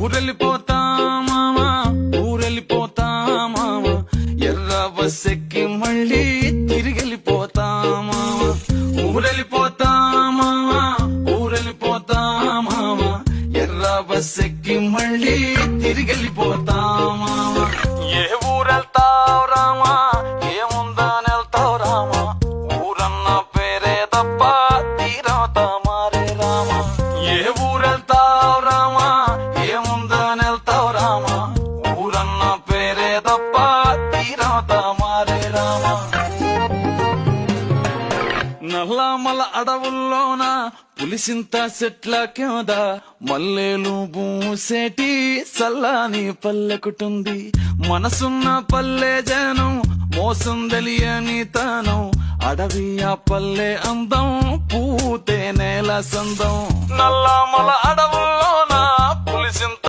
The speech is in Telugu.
ఊరెళ్ళిపోతా మామా ఊరెళ్ళిపోతా మామా ఎర్ర బస్సెక్కి మళ్ళీ తిరిగెళ్ళిపోతా మామా ఊరెళ్ళిపోతా మామా ఊరెళ్ళిపోతా మామా ఎర్ర బస్సెక్కి మళ్ళీ తిరిగెళ్ళిపోతా మామా ఏ ఊరెళ్తావు రామా ఏముందని వెళ్తావు రామా ఊరన్న పేరే తప్ప తీరవుతా మారే రామా ఏ ఊరెళ్తావు రామా ఏముందని వెళ్తావు రామా ఊరన్న పేరే తప్ప తీరవుతా మారే రామా నల్లమల అడవుల్లోన పులిసింత చెట్ల కింద మల్లెలు పూసేటి సల్లాని పల్లెకుటుంది మనసున్న పల్లె జనం మోసం తెలియని తనం అడవి ఆ పల్లె అందం పూతే నేల సందం నల్లమల అడవుల్లో